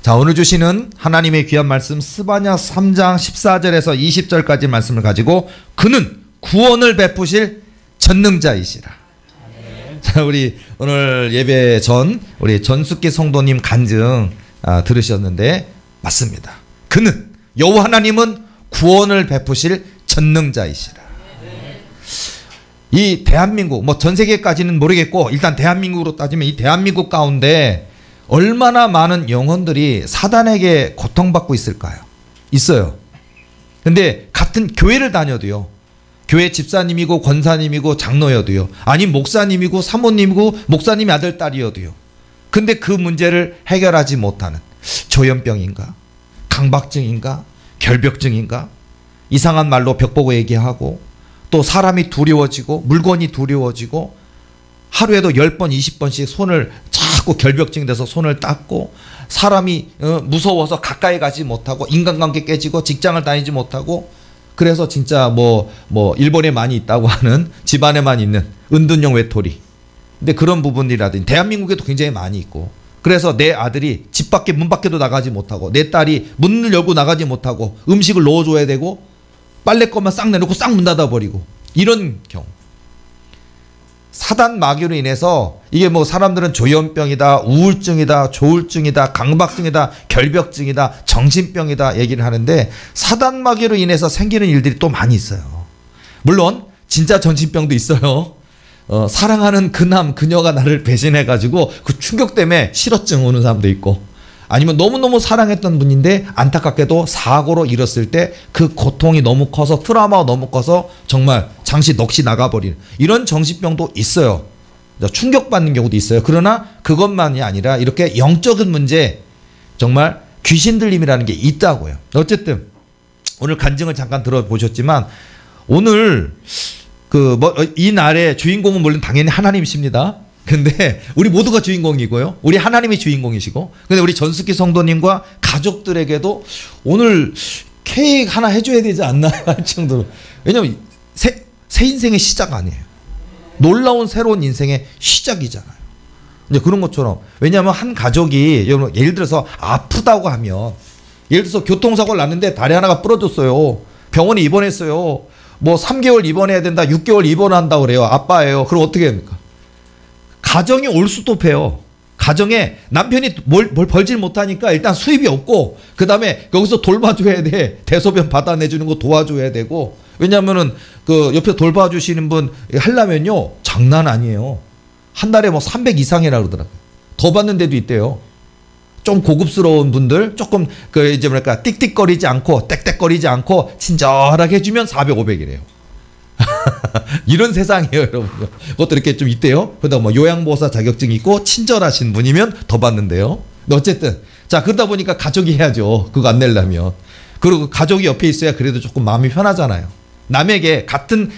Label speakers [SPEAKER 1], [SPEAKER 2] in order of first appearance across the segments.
[SPEAKER 1] 자, 오늘 주시는 하나님의 귀한 말씀 스바냐 3장 14절에서 20절까지 말씀을 가지고 그는 구원을 베푸실 전능자이시라. 자, 우리 오늘 예배 전 우리 전숙기 성도님 간증 들으셨는데 맞습니다. 그는 여호와 하나님은 구원을 베푸실 전능자이시라. 이 대한민국 뭐 전 세계까지는 모르겠고 일단 대한민국으로 따지면 이 대한민국 가운데 얼마나 많은 영혼들이 사단에게 고통받고 있을까요? 있어요. 근데 같은 교회를 다녀도요. 교회 집사님이고 권사님이고 장로여도요. 아니 목사님이고 사모님이고 목사님의 아들 딸이어도요. 근데 그 문제를 해결하지 못하는 조현병인가? 강박증인가? 결벽증인가? 이상한 말로 벽 보고 얘기하고 또 사람이 두려워지고 물건이 두려워지고 하루에도 10번 20번씩 손을 자꾸 결벽증이 돼서 손을 닦고 사람이 무서워서 가까이 가지 못하고 인간관계 깨지고 직장을 다니지 못하고 그래서 진짜 뭐 일본에 많이 있다고 하는 집안에만 있는 은둔형 외톨이. 근데 그런 부분이라든지 대한민국에도 굉장히 많이 있고 그래서 내 아들이 집 밖에 문 밖에도 나가지 못하고 내 딸이 문을 열고 나가지 못하고 음식을 넣어줘야 되고 빨래 거만 싹 내놓고 싹 문 닫아버리고 이런 경우. 사단 마귀로 인해서 이게 뭐 사람들은 조현병이다, 우울증이다, 조울증이다, 강박증이다, 결벽증이다, 정신병이다 얘기를 하는데 사단 마귀로 인해서 생기는 일들이 또 많이 있어요. 물론 진짜 정신병도 있어요. 사랑하는 그남 그녀가 나를 배신해가지고 그 충격 때문에 실어증 오는 사람도 있고 아니면 너무너무 사랑했던 분인데 안타깝게도 사고로 잃었을 때 그 고통이 너무 커서 트라우마가 너무 커서 정말 잠시 넋이 나가버리는 이런 정신병도 있어요. 충격받는 경우도 있어요. 그러나 그것만이 아니라 이렇게 영적인 문제 정말 귀신 들림이라는 게 있다고요. 어쨌든 오늘 간증을 잠깐 들어보셨지만 오늘 이 날의 주인공은 물론 당연히 하나님이십니다. 근데 우리 모두가 주인공이고요. 우리 하나님이 주인공이시고 근데 우리 전숙기 성도님과 가족들에게도 오늘 케이크 하나 해줘야 되지 않나 할 정도로 왜냐면 새 인생의 시작 아니에요. 놀라운 새로운 인생의 시작이잖아요. 이제 그런 것처럼 왜냐하면 한 가족이 예를 들어서 아프다고 하면 예를 들어서 교통사고를 났는데 다리 하나가 부러졌어요. 병원에 입원했어요. 뭐 3개월 입원해야 된다 6개월 입원한다고 그래요. 아빠예요. 그럼 어떻게 합니까? 가정이 올수도패요. 가정에 남편이 뭘 벌질 못하니까 일단 수입이 없고 그 다음에 여기서 돌봐줘야 돼. 대소변 받아내주는 거 도와줘야 되고 왜냐하면은 그 옆에 돌봐주시는 분 하려면요 장난 아니에요. 한 달에 뭐 300 이상이라 그러더라고요. 더 받는 데도 있대요. 좀 고급스러운 분들 조금 이제 뭐랄까 띡띡거리지 않고 땡땡거리지 않고 친절하게 해주면 400, 500이래요. 이런 세상이에요, 여러분. 그것도 이렇게 좀 있대요. 그러다 뭐 요양보호사 자격증이 있고 친절하신 분이면 더 받는데요. 어쨌든 자 그러다 보니까 가족이 해야죠. 그거 안 내려면. 그리고 가족이 옆에 있어야 그래도 조금 마음이 편하잖아요. 남에게 같은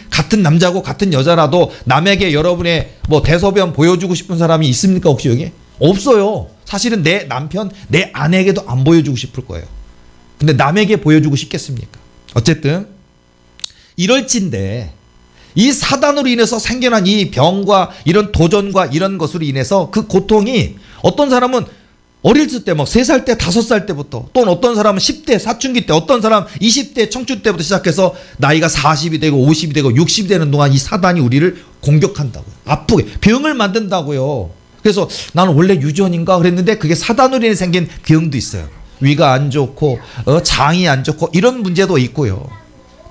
[SPEAKER 1] 남자고 같은 여자라도 남에게 여러분의 뭐 대소변 보여주고 싶은 사람이 있습니까 혹시 여기? 없어요. 사실은 내 남편, 내 아내에게도 안 보여주고 싶을 거예요. 근데 남에게 보여주고 싶겠습니까? 어쨌든 이럴진데 이 사단으로 인해서 생겨난 이 병과 이런 도전과 이런 것으로 인해서 그 고통이 어떤 사람은 어릴 때 막 3살 때 5살 때부터 또는 어떤 사람은 10대 사춘기 때 어떤 사람 20대 청춘 때부터 시작해서 나이가 40이 되고 50이 되고 60이 되는 동안 이 사단이 우리를 공격한다고요. 아프게 병을 만든다고요. 그래서 나는 원래 유전인가 그랬는데 그게 사단으로 인해 생긴 병도 있어요. 위가 안 좋고 장이 안 좋고 이런 문제도 있고요.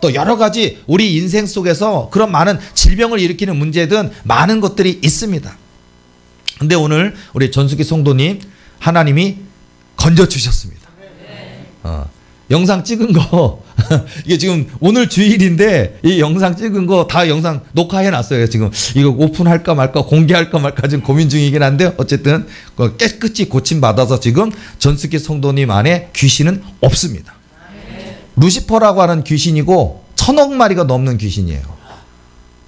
[SPEAKER 1] 또 여러 가지 우리 인생 속에서 그런 많은 질병을 일으키는 문제든 많은 것들이 있습니다. 근데 오늘 우리 전숙기 성도님 하나님이 건져주셨습니다. 영상 찍은 거 이게 지금 오늘 주일인데 이 영상 찍은 거 다 영상 녹화해 놨어요. 지금 이거 오픈할까 말까 공개할까 말까 지금 고민 중이긴 한데 어쨌든 깨끗이 고침받아서 지금 전숙기 성도님 안에 귀신은 없습니다. 루시퍼라고 하는 귀신이고 1000억 마리가 넘는 귀신이에요.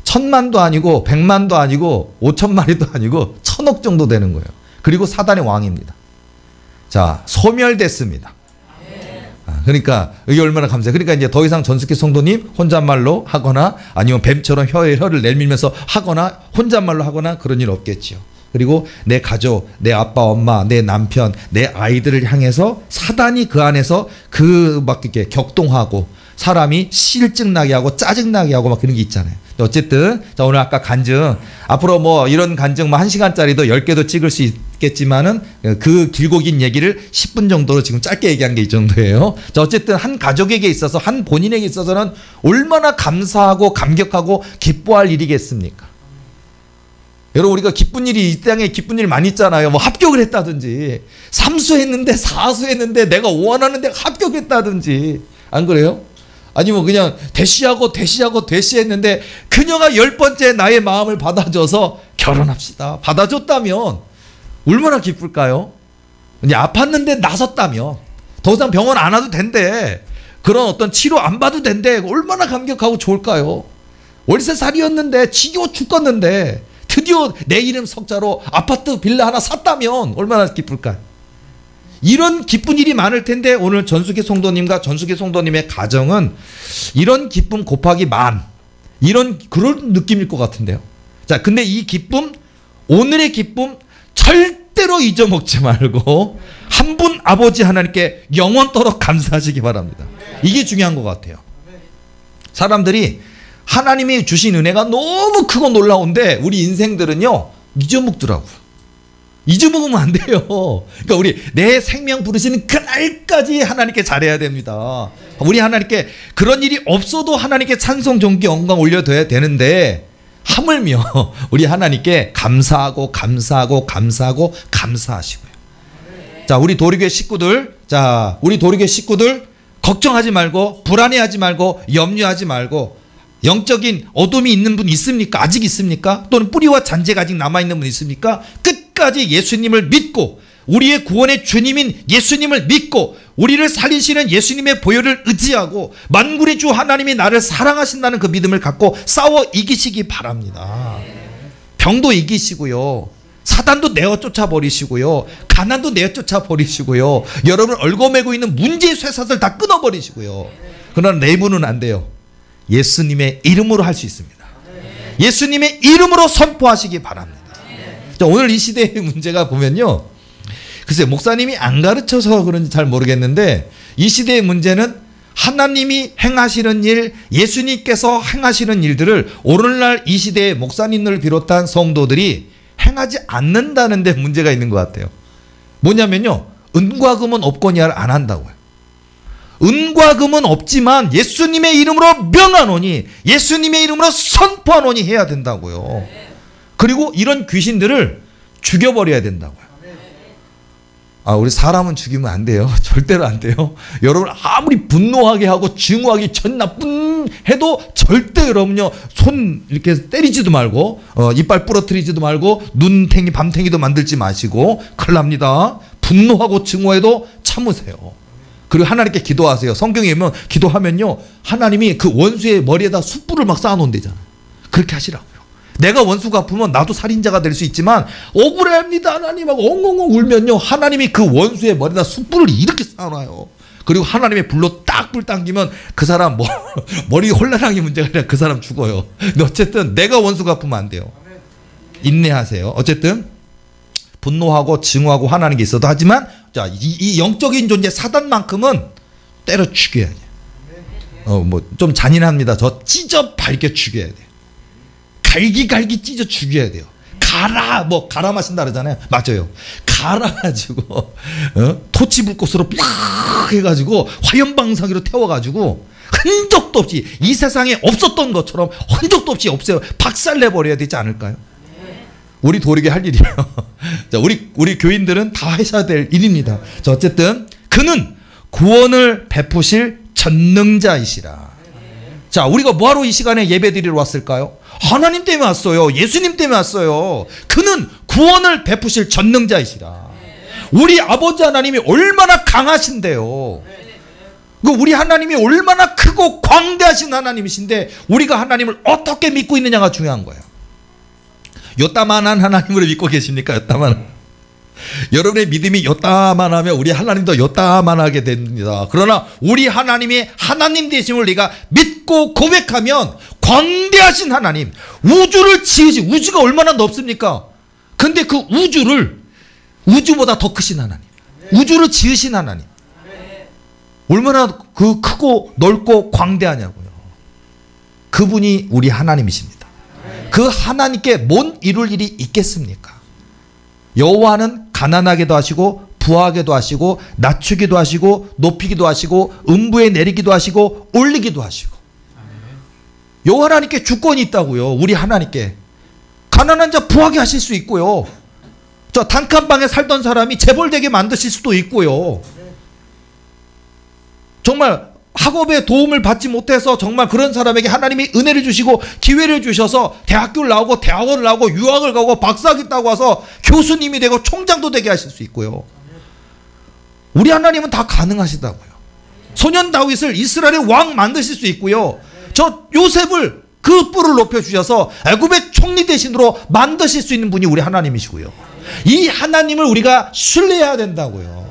[SPEAKER 1] 1000만도 아니고 100만도 아니고 5000마리도 아니고 1000억 정도 되는 거예요. 그리고 사단의 왕입니다. 자, 소멸됐습니다. 그러니까 이게 얼마나 감사해요. 그러니까 이제 더 이상 전숙기 성도님 혼잣말로 하거나 아니면 뱀처럼 혀에 혀를 내밀면서 하거나 혼잣말로 하거나 그런 일 없겠죠. 그리고 내 가족, 내 아빠, 엄마, 내 남편, 내 아이들을 향해서 사단이 그 안에서 그 막 이렇게 격동하고 사람이 실증 나게 하고 짜증 나게 하고 막 그런 게 있잖아요. 어쨌든 자, 오늘 아까 간증 앞으로 뭐 이런 간증 뭐 1시간짜리도 10개도 찍을 수 있겠지만은 그 길고 긴 얘기를 10분 정도로 지금 짧게 얘기한 게 이 정도예요. 자, 어쨌든 한 가족에게 있어서 한 본인에게 있어서는 얼마나 감사하고 감격하고 기뻐할 일이겠습니까? 여러분, 우리가 기쁜 일이 이 땅에 기쁜 일 많이 있잖아요. 뭐 합격을 했다든지 삼수했는데 사수했는데 내가 원하는 데 합격했다든지 안 그래요? 아니면 그냥 대시하고 대시했는데 그녀가 10번째 나의 마음을 받아줘서 결혼합시다 받아줬다면 얼마나 기쁠까요? 이제 아팠는데 나섰다면 더 이상 병원 안 와도 된대, 그런 어떤 치료 안 받아도 된대, 얼마나 감격하고 좋을까요? 월세살이였는데 지겨워 죽겠는데 드디어 내 이름 석자로 아파트 빌라 하나 샀다면 얼마나 기쁠까요? 이런 기쁜 일이 많을 텐데 오늘 전수기 성도님과 전수기 성도님의 가정은 이런 기쁨 곱하기 만, 이런 그런 느낌일 것 같은데요. 자, 근데 이 기쁨, 오늘의 기쁨 절대로 잊어먹지 말고 한 분 아버지 하나님께 영원토록 감사하시기 바랍니다. 이게 중요한 것 같아요. 사람들이 하나님이 주신 은혜가 너무 크고 놀라운데 우리 인생들은요 잊어먹더라고요. 잊어먹으면 안 돼요. 그러니까 우리 내 생명 부르시는 그날까지 하나님께 잘해야 됩니다. 우리 하나님께 그런 일이 없어도 하나님께 찬송 존귀 영광 올려둬야 되는데 하물며 우리 하나님께 감사하고 감사하시고요. 자, 우리 도리교회 식구들, 자, 우리 도리교회 식구들 걱정하지 말고 불안해하지 말고 염려하지 말고, 영적인 어둠이 있는 분 있습니까? 아직 있습니까? 또는 뿌리와 잔재가 아직 남아있는 분 있습니까? 끝까지 예수님을 믿고 우리의 구원의 주님인 예수님을 믿고 우리를 살리시는 예수님의 보혈을 의지하고 만군의 주 하나님이 나를 사랑하신다는 그 믿음을 갖고 싸워 이기시기 바랍니다. 병도 이기시고요, 사단도 내어 쫓아버리시고요, 가난도 내어 쫓아버리시고요, 여러분 얽어매고 있는 문제의 쇠사슬 다 끊어버리시고요. 그러나 내부는 안 돼요. 예수님의 이름으로 할 수 있습니다. 예수님의 이름으로 선포하시기 바랍니다. 자, 오늘 이 시대의 문제가 보면요, 글쎄 목사님이 안 가르쳐서 그런지 잘 모르겠는데 이 시대의 문제는 하나님이 행하시는 일, 예수님께서 행하시는 일들을 오늘날 이 시대의 목사님을 비롯한 성도들이 행하지 않는다는 데 문제가 있는 것 같아요. 뭐냐면요, 은과 금은 없거니와 안 한다고요. 은과 금은 없지만 예수님의 이름으로 명하노니, 예수님의 이름으로 선포하노니 해야 된다고요. 그리고 이런 귀신들을 죽여버려야 된다고요. 우리 사람은 죽이면 안 돼요. 절대로 안 돼요. 여러분 아무리 분노하게 하고 증오하기 전 나쁜 해도 절대 여러분요 손 이렇게 때리지도 말고 이빨 부러뜨리지도 말고 눈탱이 밤탱이도 만들지 마시고 큰일 납니다. 분노하고 증오해도 참으세요. 그리고 하나님께 기도하세요. 성경에 보면 기도하면요 하나님이 그 원수의 머리에다 숯불을 막 쌓아놓는다잖아요. 그렇게 하시라고요. 내가 원수가 아프면 나도 살인자가 될 수 있지만 억울합니다 하나님하고 엉엉엉 울면요 하나님이 그 원수의 머리에다 숯불을 이렇게 쌓아놔요. 그리고 하나님의 불로 딱 불 당기면 그 사람 머리 혼란하기 문제가 아니라 그 사람 죽어요. 근데 어쨌든 내가 원수가 아프면 안 돼요. 인내하세요. 어쨌든 분노하고 증오하고 화나는 게 있어도 하지만 자, 이 영적인 존재 사단만큼은 때려 죽여야 돼요. 뭐 좀 잔인합니다. 저 찢어 밝게 죽여야 돼요. 갈기 찢어 죽여야 돼요. 갈아 마신다 그러잖아요. 맞아요. 갈아가지고 토치불꽃으로 팍 해가지고 화염방사기로 태워가지고 흔적도 없이 이 세상에 없었던 것처럼 흔적도 없이 없애요. 박살내버려야 되지 않을까요? 우리 도리게 할 일이에요. 자, 우리 교인들은 다 하셔야 될 일입니다. 자, 어쨌든 그는 구원을 베푸실 전능자이시라. 자, 우리가 뭐하러 이 시간에 예배드리러 왔을까요? 하나님 때문에 왔어요. 예수님 때문에 왔어요. 그는 구원을 베푸실 전능자이시라. 우리 아버지 하나님이 얼마나 강하신데요. 우리 하나님이 얼마나 크고 광대하신 하나님이신데 우리가 하나님을 어떻게 믿고 있느냐가 중요한 거예요. 요따만한 하나님으로 믿고 계십니까? 요따만한. 여러분의 믿음이 요따만하면 우리 하나님도 요따만하게 됩니다. 그러나 우리 하나님의 하나님 되심을 우리가 믿고 고백하면 광대하신 하나님, 우주를 지으신, 우주가 얼마나 넓습니까? 근데 그 우주를 우주보다 더 크신 하나님, 우주를 지으신 하나님, 얼마나 그 크고 넓고 광대하냐고요. 그분이 우리 하나님이십니다. 그 하나님께 못 이룰 일이 있겠습니까? 여호와는 가난하게도 하시고 부하게도 하시고 낮추기도 하시고 높이기도 하시고 음부에 내리기도 하시고 올리기도 하시고. 여호와 하나님께 주권이 있다고요. 우리 하나님께. 가난한 자 부하게 하실 수 있고요. 저 단칸방에 살던 사람이 재벌되게 만드실 수도 있고요. 정말 학업에 도움을 받지 못해서 정말 그런 사람에게 하나님이 은혜를 주시고 기회를 주셔서 대학교를 나오고 대학원을 나오고 유학을 가고 박사학위 따고 와서 교수님이 되고 총장도 되게 하실 수 있고요. 우리 하나님은 다 가능하시다고요. 소년 다윗을 이스라엘의 왕 만드실 수 있고요. 저 요셉을 그 뿔을 높여주셔서 애굽의 총리 대신으로 만드실 수 있는 분이 우리 하나님이시고요. 이 하나님을 우리가 신뢰해야 된다고요.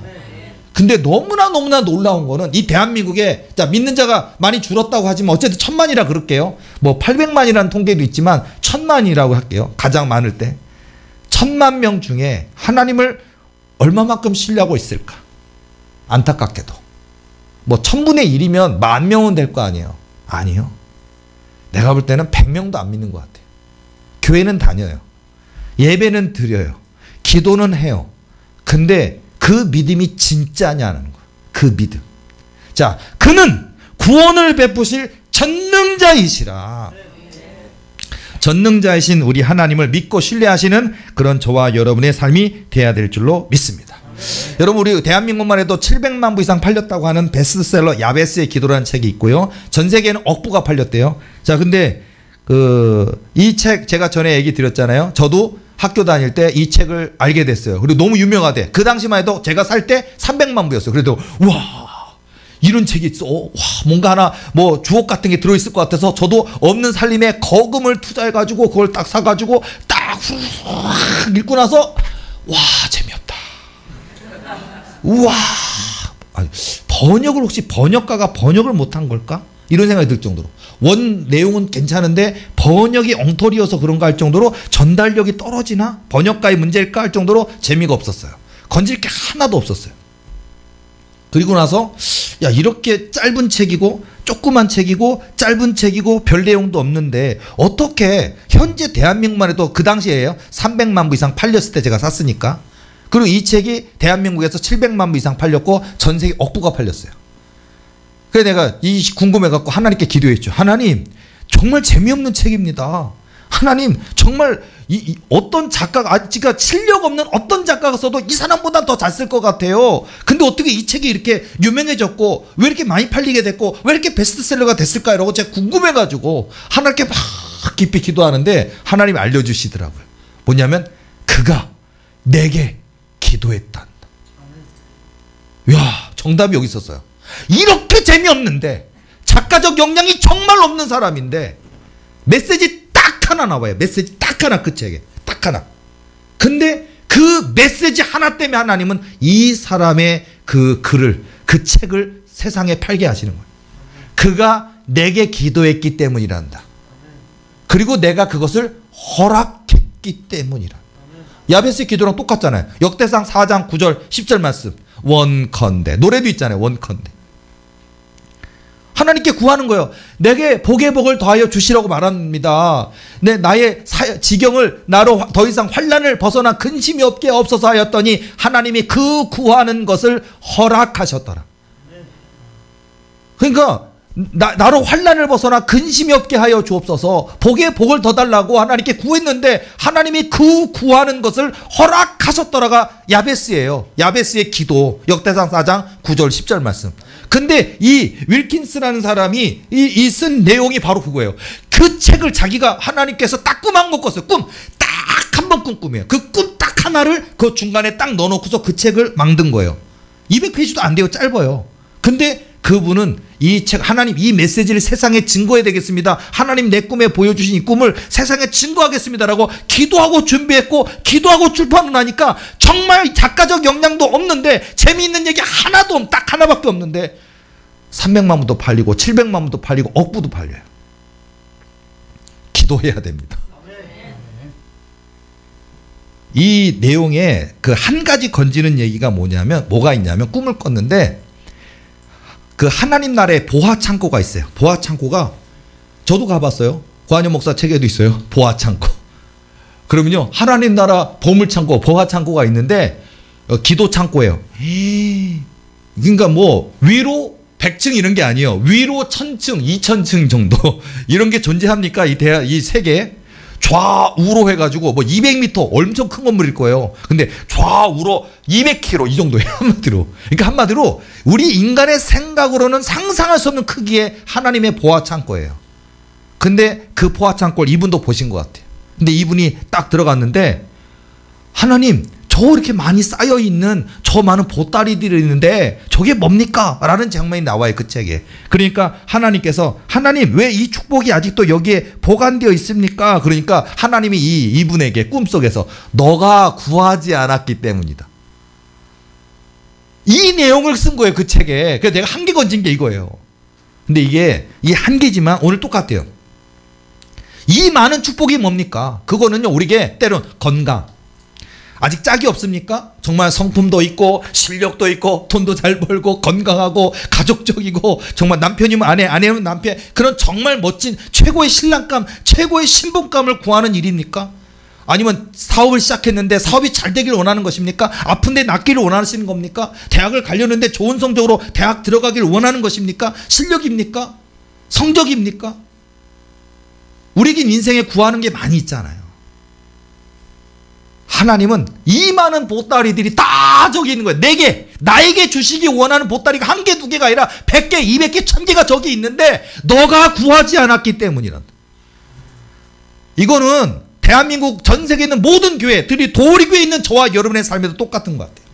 [SPEAKER 1] 근데 너무나 놀라운 거는 이 대한민국에 자 믿는 자가 많이 줄었다고 하지만 어쨌든 1000만이라 그럴게요. 뭐 800만이라는 통계도 있지만 1000만이라고 할게요. 가장 많을 때 1000만 명 중에 하나님을 얼마만큼 신뢰하고 있을까? 안타깝게도 뭐 1000분의 1이면 10,000명은 될 거 아니에요. 아니요. 내가 볼 때는 100명도 안 믿는 것 같아요. 교회는 다녀요. 예배는 드려요. 기도는 해요. 근데 그 믿음이 진짜냐는 거예요. 그 믿음. 자, 그는 구원을 베푸실 전능자이시라. 전능자이신 우리 하나님을 믿고 신뢰하시는 그런 저와 여러분의 삶이 돼야 될 줄로 믿습니다. 여러분, 우리 대한민국만 해도 700만 부 이상 팔렸다고 하는 베스트셀러 야베스의 기도라는 책이 있고요. 전 세계에는 억부가 팔렸대요. 자, 근데 이 책 제가 전에 얘기 드렸잖아요. 저도 학교 다닐 때 이 책을 알게 됐어요. 그리고 너무 유명하대. 그 당시만 해도 제가 살 때 300만 부였어요. 그래도 와, 이런 책이 있어. 와, 뭔가 하나 뭐 주옥 같은 게 들어있을 것 같아서 저도 없는 살림에 거금을 투자해가지고 그걸 딱 사가지고 딱 후루룩 읽고 나서 와, 재미없다. 우와, 아니, 번역을 혹시 번역가가 번역을 못한 걸까? 이런 생각이 들 정도로 원 내용은 괜찮은데 번역이 엉터리여서 그런가 할 정도로 전달력이 떨어지나? 번역가의 문제일까 할 정도로 재미가 없었어요. 건질 게 하나도 없었어요. 그리고 나서 야, 이렇게 짧은 책이고 조그만 책이고 짧은 책이고 별 내용도 없는데 어떻게 현재 대한민국만 해도 그 당시에요 300만 부 이상 팔렸을 때 제가 샀으니까. 그리고 이 책이 대한민국에서 700만 부 이상 팔렸고 전 세계 억부가 팔렸어요. 그래서 내가 궁금해갖고 하나님께 기도했죠. 하나님, 정말 재미없는 책입니다. 하나님, 정말 어떤 작가가, 아직 실력 없는 어떤 작가가 써도 이 사람보다 더 잘 쓸 것 같아요. 근데 어떻게 이 책이 이렇게 유명해졌고 왜 이렇게 많이 팔리게 됐고 왜 이렇게 베스트셀러가 됐을까? 이러고 제가 궁금해가지고 하나님께 막 깊이 기도하는데 하나님이 알려주시더라고요. 뭐냐면 그가 내게 기도했다. 이야, 정답이 여기 있었어요. 이렇게 재미없는데 작가적 역량이 정말 없는 사람인데 메시지 딱 하나 나와요. 메시지 딱 하나, 그 책에 딱 하나. 근데 그 메시지 하나 때문에 하나님은 이 사람의 그 글을, 그 책을 세상에 팔게 하시는 거예요. 그가 내게 기도했기 때문이란다. 그리고 내가 그것을 허락했기 때문이라. 야베스의 기도랑 똑같잖아요. 역대상 4장 9절 10절 말씀. 원컨대. 노래도 있잖아요. 원컨대. 하나님께 구하는 거예요. 내게 복의 복을 더하여 주시라고 말합니다. 나의 지경을 나로 더 이상 환난을 벗어나 근심이 없게 없어서 하였더니 하나님이 그 구하는 것을 허락하셨더라. 그러니까 나로 환난을 벗어나 근심이 없게 하여 주옵소서. 복의 복을 더 달라고 하나님께 구했는데 하나님이 그 구하는 것을 허락하셨더라가 야베스예요. 야베스의 기도. 역대상 4장 9절 10절 말씀. 근데 이 윌킨스라는 사람이 이 쓴 내용이 바로 그거예요. 그 책을 자기가 하나님께서 딱 꿈 한 거 꿨어요. 꿈 딱 한 번 꾼 꿈이에요. 그 꿈 딱 하나를 그 중간에 딱 넣어놓고서 그 책을 만든 거예요. 200페이지도 안 돼요. 짧아요. 근데 그분은 이 책, 하나님 이 메시지를 세상에 증거해야 되겠습니다. 하나님 내 꿈에 보여주신 이 꿈을 세상에 증거하겠습니다라고 기도하고 준비했고 기도하고 출판을 하니까 정말 작가적 역량도 없는데 재미있는 얘기 하나도 딱 하나밖에 없는데 300만 부도 팔리고 700만 부도 팔리고 억부도 팔려요. 기도해야 됩니다. 이 내용에 그 한 가지 건지는 얘기가 뭐가 있냐면 꿈을 꿨는데 그 하나님 나라에 보화 창고가 있어요. 보화 창고가 저도 가봤어요. 고한영 목사 책에도 있어요. 보화 창고. 그러면요 하나님 나라 보물 창고, 보화 창고가 있는데 기도 창고예요. 그러니까 뭐 위로 100층 이런 게 아니에요. 위로 1000층, 2000층 정도 이런 게 존재합니까? 이 세계 좌우로 해가지고 뭐 200m 엄청 큰 건물일 거예요. 근데 좌우로 200km 이 정도예요. 한마디로. 그러니까 한마디로 우리 인간의 생각으로는 상상할 수 없는 크기의 하나님의 보화 창고예요. 근데 그 보화 창고를 이분도 보신 것 같아요. 근데 이분이 딱 들어갔는데 하나님 저 이렇게 많이 쌓여있는 저 많은 보따리들이 있는데 저게 뭡니까? 라는 장면이 나와요. 그 책에. 그러니까 하나님께서 하나님 왜 이 축복이 아직도 여기에 보관되어 있습니까? 그러니까 하나님이 이분에게 꿈속에서 너가 구하지 않았기 때문이다. 이 내용을 쓴 거예요. 그 책에. 그래서 내가 한 개 건진 게 이거예요. 근데 이게 이 한 개지만 오늘 똑같아요. 이 많은 축복이 뭡니까? 그거는요 우리에게 때론 건강. 아직 짝이 없습니까? 정말 성품도 있고 실력도 있고 돈도 잘 벌고 건강하고 가족적이고 정말 남편이면 아내, 아내면 남편 그런 정말 멋진 최고의 신랑감, 최고의 신분감을 구하는 일입니까? 아니면 사업을 시작했는데 사업이 잘 되기를 원하는 것입니까? 아픈데 낫기를 원하시는 겁니까? 대학을 가려는데 좋은 성적으로 대학 들어가기를 원하는 것입니까? 실력입니까? 성적입니까? 우리에겐 인생에 구하는 게 많이 있잖아요. 하나님은 이 많은 보따리들이 다 저기 있는 거예요. 내게 나에게 주시기 원하는 보따리가 한 개, 두 개가 아니라 100개, 200개, 1000개가 저기 있는데 너가 구하지 않았기 때문이란다. 이거는 대한민국 전 세계에 있는 모든 교회들이 도리교회에 있는 저와 여러분의 삶에도 똑같은 것 같아요.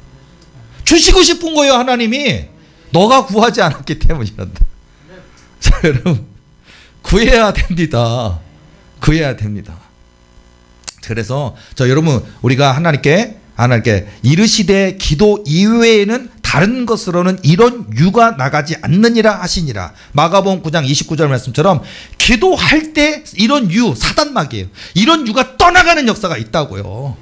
[SPEAKER 1] 주시고 싶은 거예요. 하나님이 너가 구하지 않았기 때문이란다. 자 여러분 구해야 됩니다. 구해야 됩니다. 그래서 여러분 우리가 하나님께 이르시되 기도 이외에는 다른 것으로는 이런 유가 나가지 않느니라 하시니라. 마가복음 9장 29절 말씀처럼 기도할 때 이런 유 사단막이에요. 이런 유가 떠나가는 역사가 있다고요.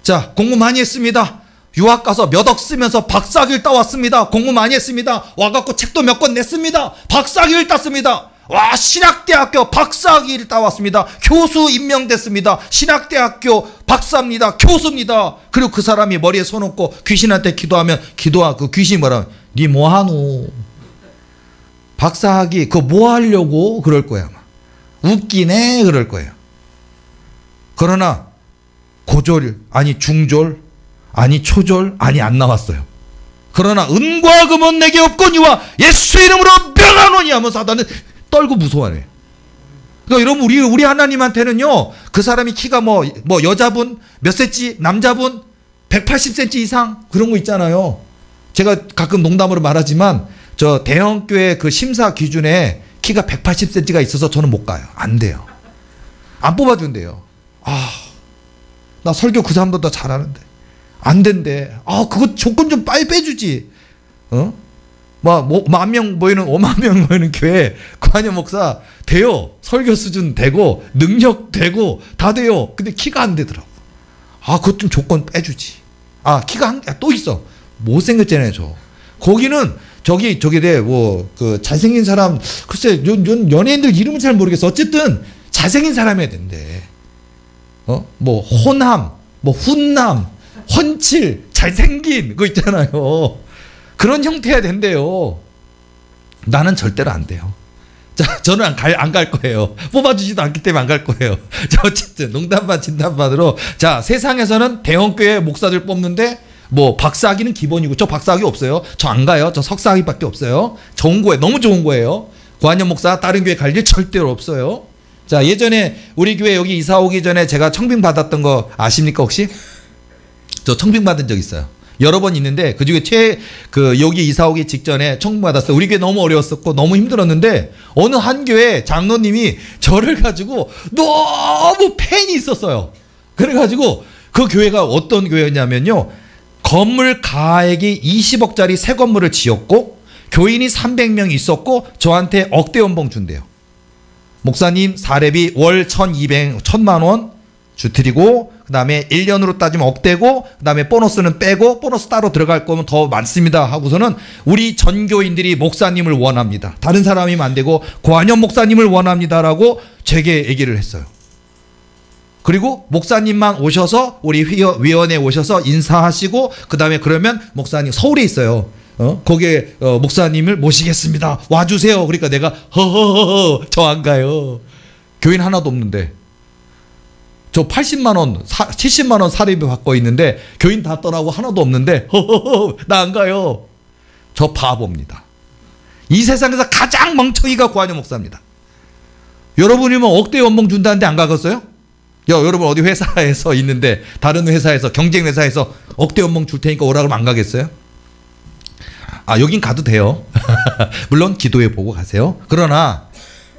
[SPEAKER 1] 자 공부 많이 했습니다. 유학 가서 몇 억 쓰면서 박사학위를 따왔습니다. 공부 많이 했습니다. 와갖고 책도 몇 권 냈습니다. 박사학위를 땄습니다. 와 신학대학교 박사학위를 따왔습니다. 교수 임명됐습니다. 신학대학교 박사입니다. 교수입니다. 그리고 그 사람이 머리에 손 얹고 귀신한테 기도하면 그 귀신이 뭐라 니 뭐하노? 박사학위 그거 뭐 하려고? 그럴 거야. 웃기네 그럴 거예요. 그러나 고졸 아니 중졸 아니 초졸 아니 안 나왔어요. 그러나 은과 금은 내게 없거니와 예수 이름으로 명하노니 하면서 사단은 떨고 무서워하네. 그러니까 여러분 우리 하나님한테는요 그 사람이 키가 뭐 여자분 몇 cm 남자분 180cm 이상 그런 거 있잖아요. 제가 가끔 농담으로 말하지만 저 대형교회 그 심사 기준에 키가 180cm가 있어서 저는 못 가요. 안 돼요. 안 뽑아준대요. 나 설교 그 사람보다 잘하는데 안 된대. 그거 조건 좀 빨리 빼주지. 뭐 10,000명 모이는 50,000명 모이는 교회 고한영 목사 돼요. 설교 수준 되고 능력 되고 다 돼요. 근데 키가 안 되더라고. 그것 좀 조건 빼주지. 키가 또 있어. 못생겼잖아요 저. 거기는 저기 그 잘생긴 사람 글쎄 연예인들 이름은 잘 모르겠어. 어쨌든 잘생긴 사람이어야 된대. 뭐 호남 뭐 훈남 헌칠 잘생긴 그거 있잖아요. 그런 형태야 된대요. 나는 절대로 안 돼요. 자, 저는 안 갈 거예요. 뽑아주지도 않기 때문에 안 갈 거예요. 자, 어쨌든 농담반 진담반으로 자 세상에서는 대형교회 목사들 뽑는데 뭐 박사학위는 기본이고 저 박사학위 없어요. 저 안 가요. 저 석사학위밖에 없어요. 좋은 거예요. 너무 좋은 거예요. 고한영 목사 다른 교회 갈 일 절대로 없어요. 자 예전에 우리 교회 여기 이사 오기 전에 제가 청빙 받았던 거 아십니까 혹시? 저 청빙 받은 적 있어요. 여러 번 있는데 그중에 여기 이사 오기 직전에 청빙 받았어요. 우리 교회 너무 어려웠었고 너무 힘들었는데 어느 한 교회 장로님이 저를 가지고 너무 팬이 있었어요. 그래가지고 그 교회가 어떤 교회였냐면요. 건물 가액이 20억짜리 새 건물을 지었고 교인이 300명 있었고 저한테 억대 연봉 준대요. 목사님 사례비 월 1,200, 1,000만 원 주드리고 그다음에 1년으로 따지면 억대고 그다음에 보너스는 빼고 보너스 따로 들어갈 거면 더 많습니다 하고서는 우리 전교인들이 목사님을 원합니다. 다른 사람이면 안 되고 고한영 목사님을 원합니다라고 제게 얘기를 했어요. 그리고 목사님만 오셔서 우리 위원회에 오셔서 인사하시고 그다음에 그러면 목사님 서울에 있어요. 거기에 목사님을 모시겠습니다. 와주세요. 그러니까 내가 허허허 저 안 가요. 교인 하나도 없는데 저 80만 원, 70만 원 사례비 받고 있는데 교인 다 떠나고 하나도 없는데 허허허 나 안 가요. 저 바보입니다. 이 세상에서 가장 멍청이가 고한영 목사입니다. 여러분이면 억대 연봉 준다는데 안 가겠어요? 여러분 어디 회사에서 있는데 다른 회사에서 경쟁 회사에서 억대 연봉 줄 테니까 오라 그러면 안 가겠어요? 여긴 가도 돼요. 물론 기도해 보고 가세요. 그러나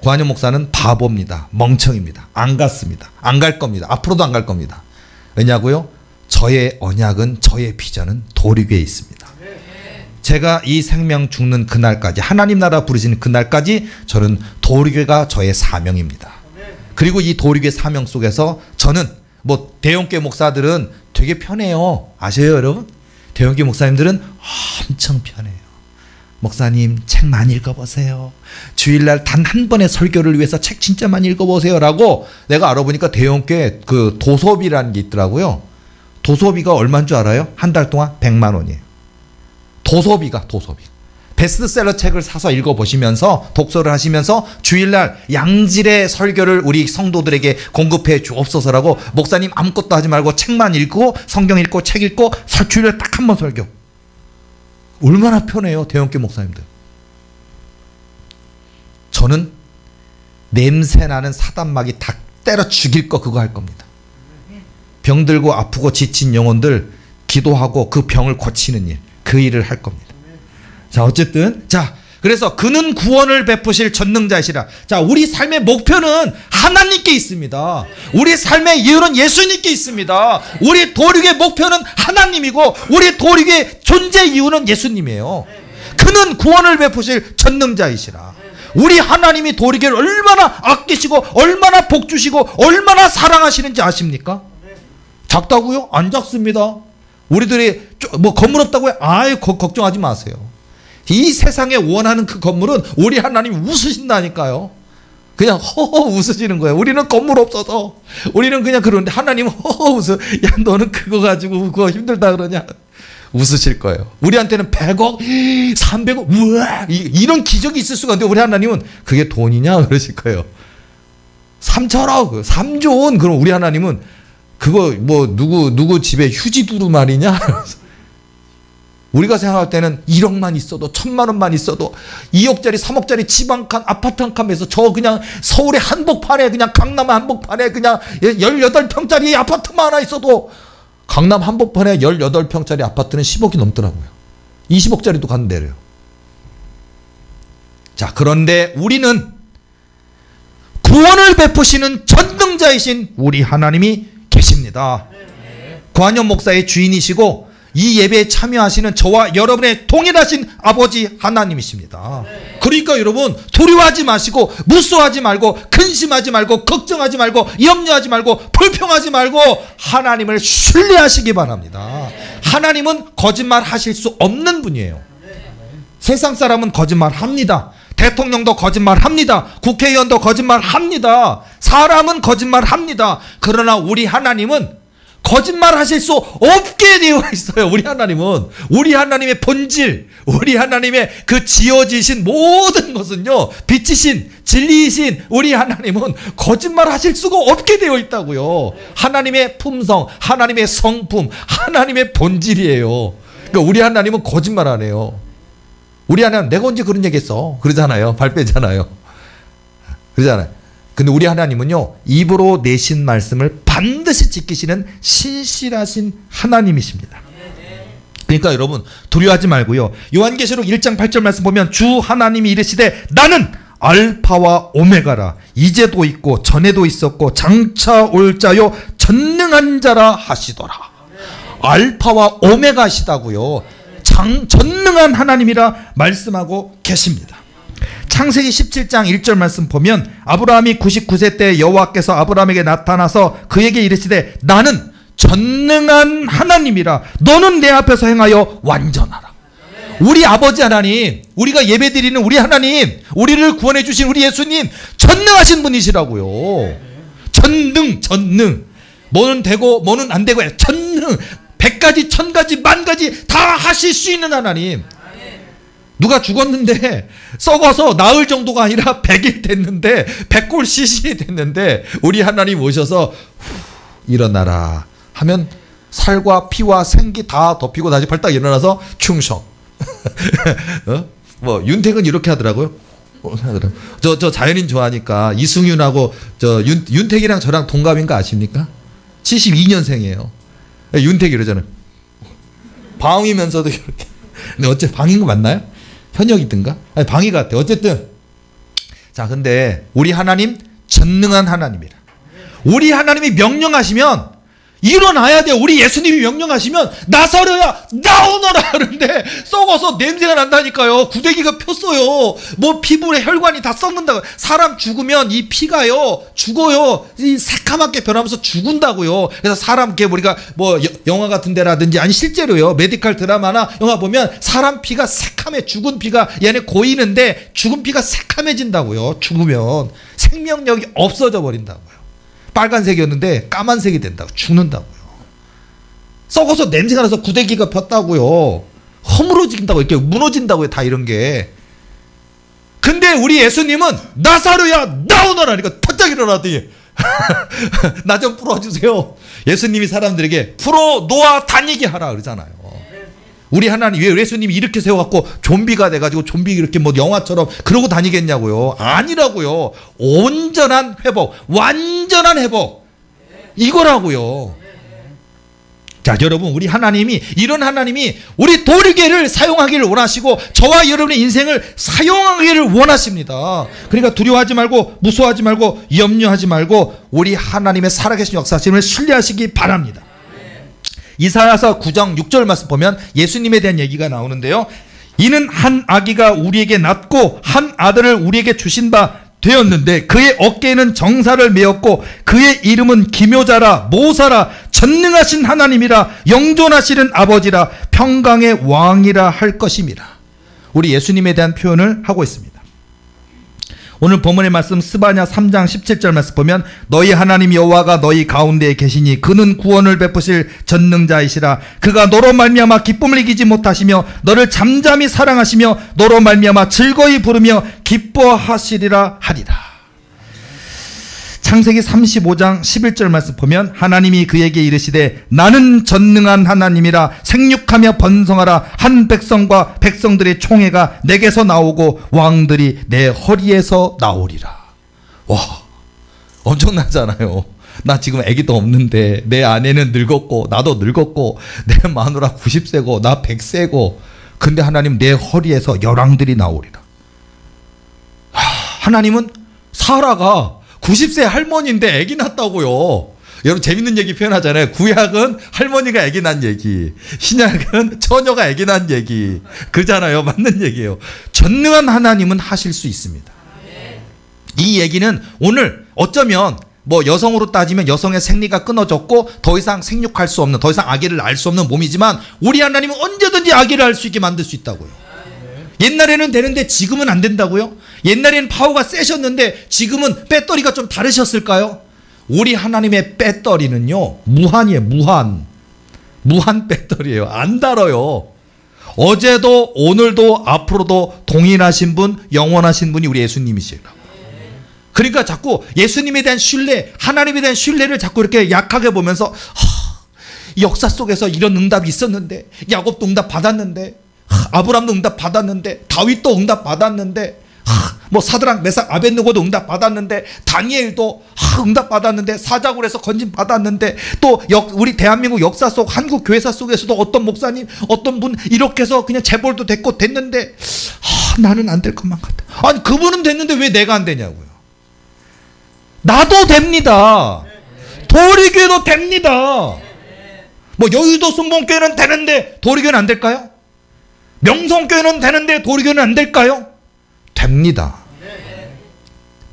[SPEAKER 1] 고한영 목사는 바보입니다. 멍청입니다. 안 갔습니다. 안 갈 겁니다. 앞으로도 안 갈 겁니다. 왜냐고요? 저의 언약은 저의 비전은 도리교에 있습니다. 제가 이 생명 죽는 그날까지 하나님 나라 부르시는 그날까지 저는 도리교가 저의 사명입니다. 그리고 이 도리교의 사명 속에서 저는 뭐 대형교회 목사들은 되게 편해요. 아셔요 여러분? 대형교회 목사님들은 엄청 편해요. 목사님 책 많이 읽어보세요. 주일날 단 한 번의 설교를 위해서 책 진짜 많이 읽어보세요 라고 내가 알아보니까 대형교회 그 도서비라는 게 있더라고요. 도서비가 얼마인 줄 알아요? 한 달 동안 100만 원이에요. 도서비. 베스트셀러 책을 사서 읽어보시면서 독서를 하시면서 주일날 양질의 설교를 우리 성도들에게 공급해 주옵소서라고 목사님 아무것도 하지 말고 책만 읽고 성경 읽고 책 읽고 주일날 딱 한 번 설교. 얼마나 편해요 대형교회 목사님들. 저는 냄새나는 사단마귀 다 때려 죽일 거 그거 할 겁니다. 병들고 아프고 지친 영혼들 기도하고 그 병을 고치는 일, 그 일을 할 겁니다. 자 어쨌든 그래서 그는 구원을 베푸실 전능자이시라. 자 우리 삶의 목표는 하나님께 있습니다. 우리 삶의 이유는 예수님께 있습니다. 우리 도리교의 목표는 하나님이고 우리 도리교의 존재 이유는 예수님이에요. 그는 구원을 베푸실 전능자이시라. 우리 하나님이 도리교를 얼마나 아끼시고 얼마나 복주시고 얼마나 사랑하시는지 아십니까? 작다고요? 안 작습니다. 우리들이 뭐 건물 없다고요? 걱정하지 마세요. 이 세상에 원하는 그 건물은 우리 하나님이 웃으신다니까요. 그냥 허허 웃으시는 거예요. 우리는 건물 없어서 우리는 그냥 그러는데 하나님은 허허 웃어. 야 너는 그거 가지고 그거 힘들다 그러냐. 웃으실 거예요. 우리한테는 100억 300억 우와 이런 기적이 있을 수가 없는데 우리 하나님은 그게 돈이냐 그러실 거예요. 3천억 3조 원 그럼 우리 하나님은 그거 뭐 누구 집에 휴지두루 말이냐. 우리가 생각할 때는 1억만 있어도 1000만 원만 있어도 2억짜리 3억짜리 집 한 칸 아파트 한 칸에서 저 그냥 서울의 한복판에 그냥 강남 한복판에 그냥 18평짜리 아파트만 하나 있어도 강남 한복판에 18평짜리 아파트는 10억이 넘더라고요. 20억짜리도 간대요. 자 그런데 우리는 구원을 베푸시는 전능자이신 우리 하나님이 계십니다. 고한영 목사의 주인이시고 이 예배에 참여하시는 저와 여러분의 동일하신 아버지 하나님이십니다. 그러니까 여러분 두려워하지 마시고 무서워하지 말고 근심하지 말고 걱정하지 말고 염려하지 말고 불평하지 말고 하나님을 신뢰하시기 바랍니다. 하나님은 거짓말 하실 수 없는 분이에요. 세상 사람은 거짓말 합니다. 대통령도 거짓말 합니다. 국회의원도 거짓말 합니다. 사람은 거짓말 합니다. 그러나 우리 하나님은 거짓말 하실 수 없게 되어 있어요. 우리 하나님은 우리 하나님의 본질 우리 하나님의 그 지어지신 모든 것은요 빛이신 진리이신 우리 하나님은 거짓말 하실 수가 없게 되어 있다고요. 하나님의 품성 하나님의 성품 하나님의 본질이에요. 그러니까 우리 하나님은 거짓말 안 해요. 우리 하나님 내가 언제 그런 얘기 했어 그러잖아요. 발 빼잖아요. 그러잖아요. 근데 우리 하나님은요 입으로 내신 말씀을 반드시 지키시는 신실하신 하나님이십니다. 그러니까 여러분 두려워하지 말고요. 요한계시록 1장 8절 말씀 보면 주 하나님이 이르시되 나는 알파와 오메가라 이제도 있고 전에도 있었고 장차 올 자요 전능한 자라 하시더라. 알파와 오메가시다고요. 전능한 하나님이라 말씀하고 계십니다. 창세기 17장 1절 말씀 보면 아브라함이 99세 때 여호와께서 아브라함에게 나타나서 그에게 이르시되 나는 전능한 하나님이라 너는 내 앞에서 행하여 완전하라. 우리 아버지 하나님, 우리가 예배드리는 우리 하나님, 우리를 구원해 주신 우리 예수님 전능하신 분이시라고요. 전능. 뭐는 되고 뭐는 안 되고 전능. 100가지 1000가지 10,000가지 다 하실 수 있는 하나님. 누가 죽었는데 썩어서 나을 정도가 아니라 100일 됐는데 100골 시신이 됐는데 우리 하나님 오셔서 일어나라 하면 살과 피와 생기 다 덮이고 다시 발딱 일어나서 충성. 뭐 윤택은 이렇게 하더라고요. 저 자연인 좋아하니까 이승윤하고 저 윤택이랑 저랑 동갑인 거 아십니까? 72년생이에요. 윤택이 이러잖아요. 방이면서도 이렇게. 근데 어째 방인 거 맞나요? 현역이든가? 아니 방이 같아. 어쨌든 자, 근데 우리 하나님 전능한 하나님이라. 우리 하나님이 명령하시면 일어나야 돼요. 우리 예수님이 명령하시면 나사로야 나오너라 그러는데 썩어서 냄새가 난다니까요. 구데기가 폈어요. 뭐 피부에 혈관이 다 썩는다고. 사람 죽으면 이 피가요 죽어요. 이 새카맣게 변하면서 죽은다고요. 그래서 사람 이렇게 우리가 뭐 영화 같은 데라든지 아니 실제로요 메디컬 드라마나 영화 보면 사람 피가 새카매 죽은 피가 얘네 고이는데 죽은 피가 새카매진다고요. 죽으면 생명력이 없어져 버린다고요. 빨간색이었는데 까만색이 된다고. 죽는다고요. 썩어서 냄새가 나서 구데기가 폈다고요. 허물어진다고. 이렇게 무너진다고요. 다 이런 게. 근데 우리 예수님은 나사로야 나오너라 그러니까 탁 일어나더니 나 좀 풀어주세요. 예수님이 사람들에게 풀어놓아 다니게 하라 그러잖아요. 우리 하나님 왜 예수님이 이렇게 세워갖고 좀비가 돼가지고 좀비 이렇게 뭐 영화처럼 그러고 다니겠냐고요. 아니라고요. 온전한 회복, 완전한 회복 이거라고요. 자, 여러분 우리 하나님이 이런 하나님이 우리 도리교회를 사용하기를 원하시고 저와 여러분의 인생을 사용하기를 원하십니다. 그러니까 두려워하지 말고 무서워하지 말고 염려하지 말고 우리 하나님의 살아계신 역사심을 신뢰하시기 바랍니다. 이사야서 9장 6절 말씀 보면 예수님에 대한 얘기가 나오는데요. 이는 한 아기가 우리에게 낳고 한 아들을 우리에게 주신 바 되었는데 그의 어깨에는 정사를 메었고 그의 이름은 기묘자라 모사라 전능하신 하나님이라 영존하시는 아버지라 평강의 왕이라 할 것입니다. 우리 예수님에 대한 표현을 하고 있습니다. 오늘 본문의 말씀 스바냐 3장 17절 말씀 보면 너희 하나님 여호와가 너희 가운데에 계시니 그는 구원을 베푸실 전능자이시라. 그가 너로 말미암아 기쁨을 이기지 못하시며 너를 잠잠히 사랑하시며 너로 말미암아 즐거이 부르며 기뻐하시리라 하리라. 창세기 35장 11절 말씀 보면 하나님이 그에게 이르시되 나는 전능한 하나님이라 생육하며 번성하라. 한 백성과 백성들의 총회가 내게서 나오고 왕들이 내 허리에서 나오리라. 와, 엄청나잖아요. 나 지금 아기도 없는데 내 아내는 늙었고 나도 늙었고 내 마누라 90세고 나 100세고 근데 하나님 내 허리에서 열왕들이 나오리라. 하나님은 사라가 90세 할머니인데 아기 낳았다고요. 여러분 재밌는 얘기 표현하잖아요. 구약은 할머니가 아기 낳은 얘기, 신약은 처녀가 아기 낳은 얘기. 그잖아요. 맞는 얘기예요. 전능한 하나님은 하실 수 있습니다. 이 얘기는 오늘 어쩌면 뭐 여성으로 따지면 여성의 생리가 끊어졌고 더 이상 생육할 수 없는, 더 이상 아기를 낳을 수 없는 몸이지만 우리 하나님은 언제든지 아기를 할 수 있게 만들 수 있다고요. 옛날에는 되는데 지금은 안 된다고요? 옛날에는 파워가 세셨는데 지금은 배터리가 좀 다르셨을까요? 우리 하나님의 배터리는요 무한이에요. 무한 배터리예요. 안 달아요. 어제도 오늘도 앞으로도 동일하신 분, 영원하신 분이 우리 예수님이시라고. 그러니까 자꾸 예수님에 대한 신뢰, 하나님에 대한 신뢰를 자꾸 이렇게 약하게 보면서 역사 속에서 이런 응답이 있었는데, 야곱도 응답 받았는데, 아브람도 응답 받았는데, 다윗도 응답 받았는데, 뭐 사드락 메삭 아벳느고도 응답 받았는데, 다니엘도 응답 받았는데, 사자굴에서 건진 받았는데, 또 우리 대한민국 역사 속 한국 교회사 속에서도 어떤 목사님, 어떤 분 이렇게 해서 그냥 재벌도 됐고 됐는데 나는 안 될 것만 같아. 아니 그분은 됐는데 왜 내가 안 되냐고요. 나도 됩니다. 도리교회도 됩니다. 뭐 여의도 순복음교회는 되는데 도리교회는 안 될까요? 명성교회는 되는데 도리교회는 안 될까요? 됩니다.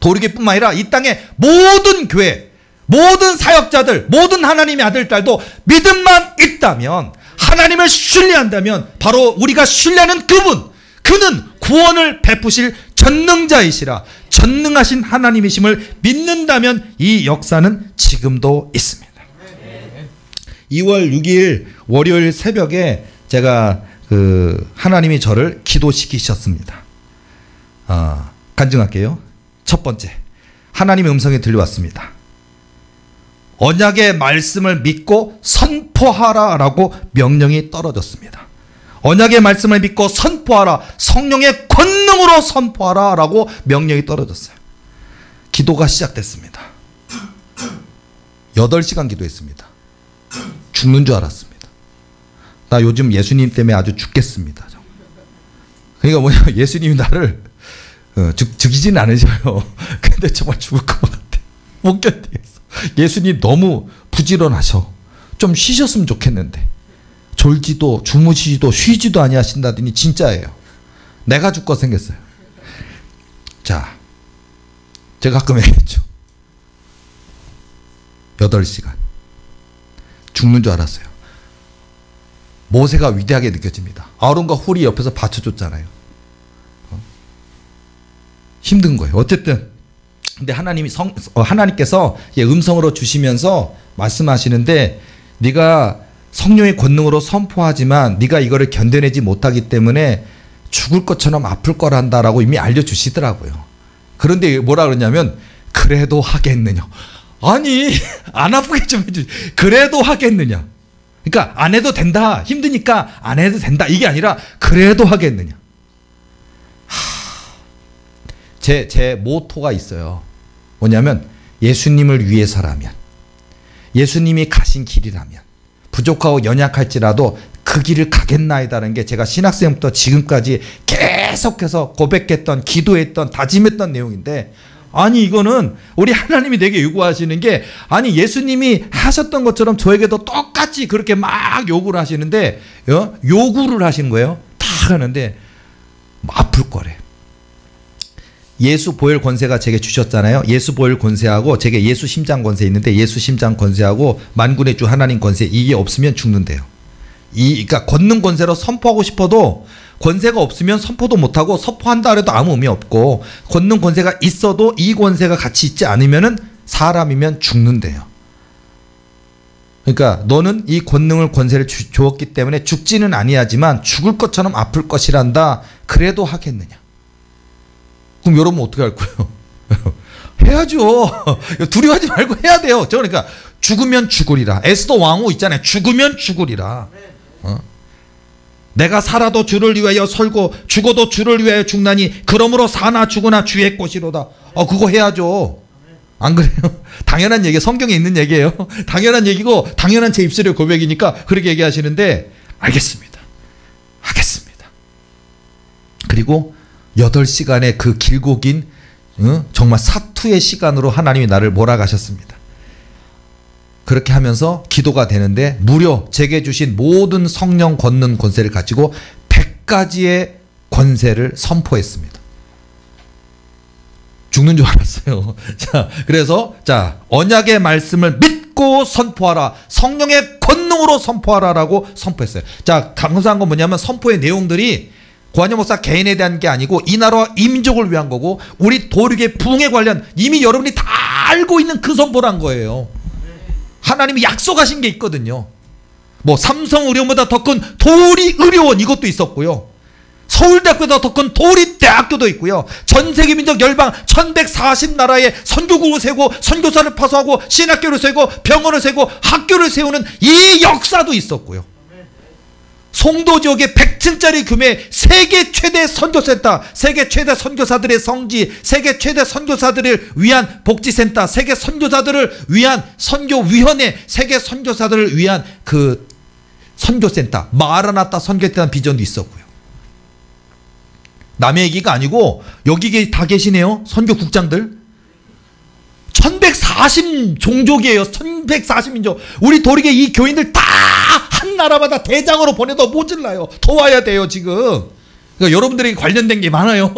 [SPEAKER 1] 도리교회뿐만 아니라 이 땅의 모든 교회, 모든 사역자들, 모든 하나님의 아들, 딸도 믿음만 있다면, 하나님을 신뢰한다면 바로 우리가 신뢰하는 그는 구원을 베푸실 전능자이시라, 전능하신 하나님이심을 믿는다면 이 역사는 지금도 있습니다. 2월 6일 월요일 새벽에 제가 하나님이 저를 기도시키셨습니다. 간증할게요. 첫 번째, 하나님의 음성이 들려왔습니다. 언약의 말씀을 믿고 선포하라 라고 명령이 떨어졌습니다. 언약의 말씀을 믿고 선포하라, 성령의 권능으로 선포하라 라고 명령이 떨어졌어요. 기도가 시작됐습니다. 8시간 기도했습니다. 죽는 줄 알았습니다. 나 요즘 예수님 때문에 아주 죽겠습니다. 그러니까 뭐냐, 예수님이 나를 죽이지는 않으셔요. 근데 정말 죽을 것 같아. 못 견디겠어. 예수님 너무 부지런하셔. 좀 쉬셨으면 좋겠는데 졸지도 주무시지도 쉬지도 아니하신다더니 진짜예요. 내가 죽고 생겼어요. 자, 제가 가끔 얘기했죠. 8시간 죽는 줄 알았어요. 모세가 위대하게 느껴집니다. 아론과 훌이 옆에서 받쳐줬잖아요. 힘든 거예요. 어쨌든 근데 하나님께서 음성으로 주시면서 말씀하시는데, 네가 성령의 권능으로 선포하지만 네가 이거를 견뎌내지 못하기 때문에 죽을 것처럼 아플 거란다라고 이미 알려주시더라고요. 그런데 뭐라 그러냐면 그래도 하겠느냐. 아니 안 아프게 좀 해주지. 그래도 하겠느냐. 그러니까 안 해도 된다. 힘드니까 안 해도 된다. 이게 아니라 그래도 하겠느냐. 제 모토가 있어요. 뭐냐면 예수님을 위해서라면, 예수님이 가신 길이라면, 부족하고 연약할지라도 그 길을 가겠나이다라는 게 제가 신학생부터 지금까지 계속해서 고백했던, 기도했던, 다짐했던 내용인데, 아니 이거는 우리 하나님이 내게 요구하시는 게, 아니 예수님이 하셨던 것처럼 저에게도 똑같이 그렇게 막 요구를 하시는데, 요구를 하신 거예요. 다 하는데 아플 거래. 예수 보혈 권세가 제게 주셨잖아요. 예수 보혈 권세하고 제게 예수 심장 권세 있는데, 예수 심장 권세하고 만군의 주 하나님 권세, 이게 없으면 죽는데요. 그러니까 권능 권세로 선포하고 싶어도 권세가 없으면 선포도 못하고, 선포한다 해도 아무 의미 없고, 권능 권세가 있어도 이 권세가 같이 있지 않으면은 사람이면 죽는데요. 그러니까 너는 이 권능을 권세를 주었기 때문에 죽지는 아니하지만 죽을 것처럼 아플 것이란다. 그래도 하겠느냐. 그럼 여러분 어떻게 할 거예요? 해야죠. 두려워하지 말고 해야 돼요. 그러니까 죽으면 죽으리라. 에스더 왕후 있잖아요. 죽으면 죽으리라. 내가 살아도 주를 위하여 살고 죽어도 주를 위하여 죽나니 그러므로 사나 죽으나 주의 것이로다. 그거 해야죠. 안 그래요? 당연한 얘기, 성경에 있는 얘기예요. 당연한 얘기고 당연한 제 입술의 고백이니까 그렇게 얘기하시는데, 알겠습니다. 하겠습니다. 그리고 8시간의 그 길고 긴 정말 사투의 시간으로 하나님이 나를 몰아가셨습니다. 그렇게 하면서 기도가 되는데, 무려 제게 주신 모든 성령 권능 권세를 가지고 100가지의 권세를 선포했습니다. 죽는 줄 알았어요. 자, 그래서 언약의 말씀을 믿고 선포하라, 성령의 권능으로 선포하라라고 선포했어요. 자, 감사한 건 뭐냐면 선포의 내용들이 고한영 목사 개인에 대한 게 아니고 이 나라와 이 민족을 위한 거고, 우리 도륙의 부흥에 관련 이미 여러분이 다 알고 있는 그 선포란 거예요. 하나님이 약속하신 게 있거든요. 뭐 삼성의료원보다 더 큰 도리의료원 이것도 있었고요. 서울대학교보다 더 큰 도리대학교도 있고요. 전세계 민족 열방 1140나라에 선교국을 세우고 선교사를 파송하고 신학교를 세우고 병원을 세우고 학교를 세우는 이 역사도 있었고요. 송도 지역에 100층짜리 규모의 세계 최대 선교센터, 세계 최대 선교사들의 성지, 세계 최대 선교사들을 위한 복지센터, 세계 선교사들을 위한 선교위원회, 세계 선교사들을 위한 그 선교센터, 마라나타 선교했다는 비전도 있었고요. 남의 얘기가 아니고 여기 다 계시네요. 선교국장들. 1140 종족이에요. 1140민족. 우리 도리계 이 교인들 다 한 나라마다 대장으로 보내도 모질라요. 더 와야 돼요 지금. 그러니까 여러분들에게 관련된 게 많아요.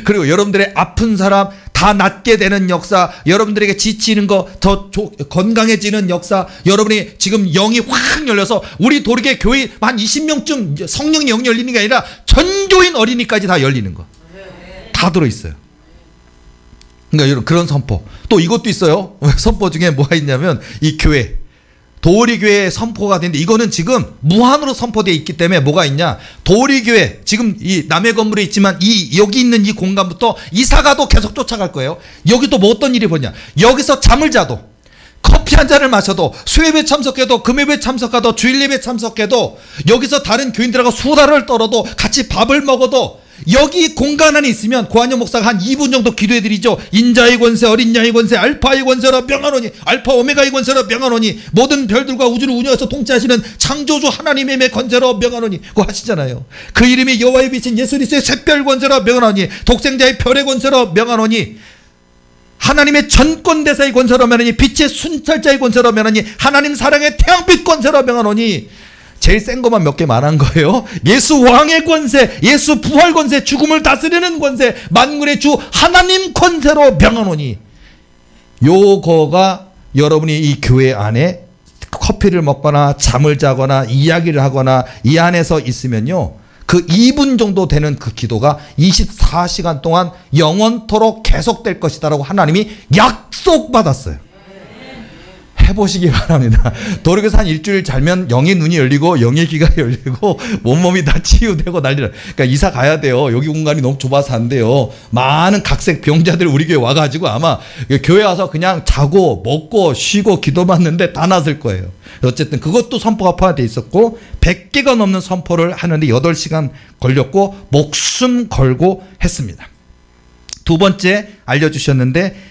[SPEAKER 1] 그리고 여러분들의 아픈 사람, 다 낫게 되는 역사, 여러분들에게 지치는 거 더 건강해지는 역사, 여러분이 지금 영이 확 열려서 우리 도리게 교회 한 20명쯤 성령의 영 열리는 게 아니라 전교인 어린이까지 다 열리는 거. 다 들어있어요. 그러니까 여러분 그런 선포. 또 이것도 있어요. 선포 중에 뭐가 있냐면 이 교회 도리교회 선포가 되는데 이거는 지금 무한으로 선포되어 있기 때문에 뭐가 있냐. 도리교회 지금 이 남의 건물에 있지만 여기 있는 이 공간부터 이사가도 계속 쫓아갈 거예요. 여기 또 뭐 어떤 일이 보냐. 여기서 잠을 자도 커피 한 잔을 마셔도 수예배 참석해도 금요일에 참석해도 주일예배 참석해도 여기서 다른 교인들하고 수다를 떨어도 같이 밥을 먹어도 여기 공간 안에 있으면 고한영 목사가 한 2분 정도 기도해드리죠. 인자의 권세, 어린 양의 권세, 알파의 권세로 명하노니, 알파 오메가의 권세로 명하노니, 모든 별들과 우주를 운영해서 통치하시는 창조주 하나님의 권세로 명하노니, 그거 하시잖아요. 그 이름이 여호와의 빛인 예수 그리스도의 샛별 권세로 명하노니, 독생자의 별의 권세로 명하노니, 하나님의 전권대사의 권세로 명하노니, 빛의 순찰자의 권세로 명하노니, 하나님 사랑의 태양빛 권세로 명하노니, 제일 센 것만 몇 개 말한 거예요. 예수 왕의 권세, 예수 부활 권세, 죽음을 다스리는 권세, 만군의 주 하나님 권세로 명하노니, 요거가 여러분이 이 교회 안에 커피를 먹거나 잠을 자거나 이야기를 하거나 이 안에서 있으면요, 그 2분 정도 되는 그 기도가 24시간 동안 영원토록 계속될 것이다라고 하나님이 약속받았어요. 해보시기 바랍니다. 도리교사 한 일주일 자면 영의 눈이 열리고 영의 귀가 열리고 온몸이 다 치유되고 난리나. 그러니까 이사 가야 돼요. 여기 공간이 너무 좁아서 안 돼요. 많은 각색 병자들 우리 교회 와가지고 아마 교회 와서 그냥 자고 먹고 쉬고 기도 받는데 다 나설 거예요. 어쨌든 그것도 선포가 포함되어 있었고 100개가 넘는 선포를 하는데 8시간 걸렸고 목숨 걸고 했습니다. 두 번째 알려주셨는데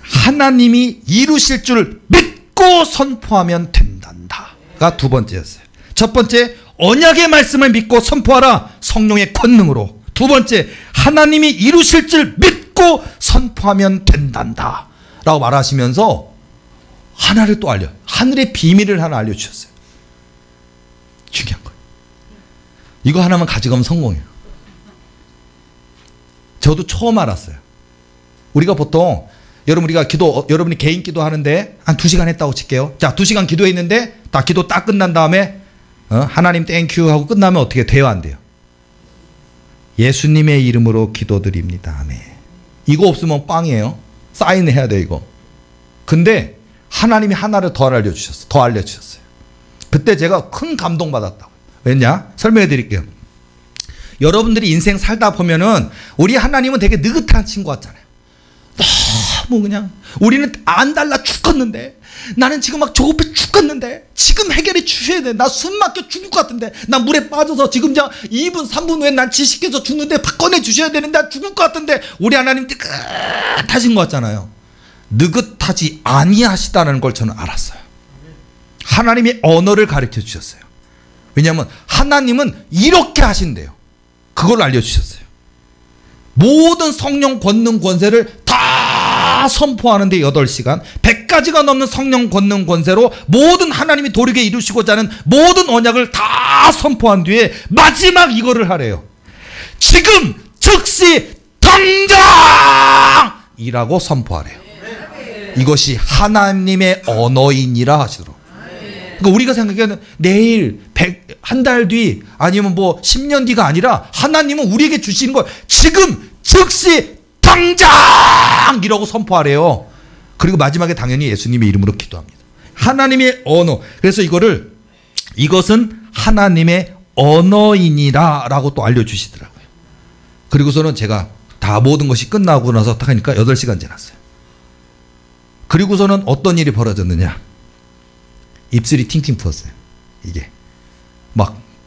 [SPEAKER 1] 하나님이 이루실 줄 믿고 선포하면 된단다가 두 번째였어요. 첫 번째, 언약의 말씀을 믿고 선포하라, 성령의 권능으로. 두 번째, 하나님이 이루실 줄 믿고 선포하면 된단다 라고 말하시면서 하나를 또 하늘의 비밀을 하나 알려주셨어요. 중요한 거예요. 이거 하나만 가져가면 성공이에요. 저도 처음 알았어요. 우리가 보통 우리가 여러분이 개인 기도 하는데 한 2시간 했다고 칠게요. 자, 2시간 기도했는데 기도 딱 끝난 다음에 하나님 땡큐 하고 끝나면 어떻게 돼요, 안 돼요? 예수님의 이름으로 기도드립니다. 아멘. 이거 없으면 빵이에요. 사인해야 돼 이거. 근데 하나님이 하나를 더 알려주셨어요. 그때 제가 큰 감동받았다고. 왜냐? 설명해 드릴게요. 여러분들이 인생 살다 보면은 우리 하나님은 되게 느긋한 친구 같잖아요. 너무 그냥 우리는 안 달라 죽겠는데, 나는 지금 막 조급해 죽겠는데 지금 해결해 주셔야 돼. 나 숨 막혀 죽을 것 같은데, 나 물에 빠져서 지금 2분 3분 후에 난 지식해서 죽는데 꺼내 주셔야 되는데 나 죽을 것 같은데, 우리 하나님 느긋하신 것 같잖아요. 느긋하지 아니하시다는 걸 저는 알았어요. 하나님의 언어를 가르쳐 주셨어요. 왜냐하면 하나님은 이렇게 하신대요. 그걸 알려주셨어요. 모든 성령 권능 권세를 다 선포하는데 8시간 100가지가 넘는 성령 권능 권세로 모든 하나님이 도리게 이루시고자 하는 모든 언약을 다 선포한 뒤에 마지막 이거를 하래요. 지금 즉시 당장이라고 선포하래요. 이것이 하나님의 언어이니라 하시더라고요. 그러니까 우리가 생각하는 내일, 한 달 뒤, 아니면 10년 뒤가 아니라 하나님은 우리에게 주시는 걸 지금 즉시 당장이라고 선포하래요. 그리고 마지막에 당연히 예수님의 이름으로 기도합니다. 하나님의 언어. 그래서 이것은 하나님의 언어이니라 라고 또 알려주시더라고요. 그리고서는 제가 다 모든 것이 끝나고 나서 딱 하니까 8시간 지났어요. 그리고서는 어떤 일이 벌어졌느냐. 입술이 팅팅 부었어요.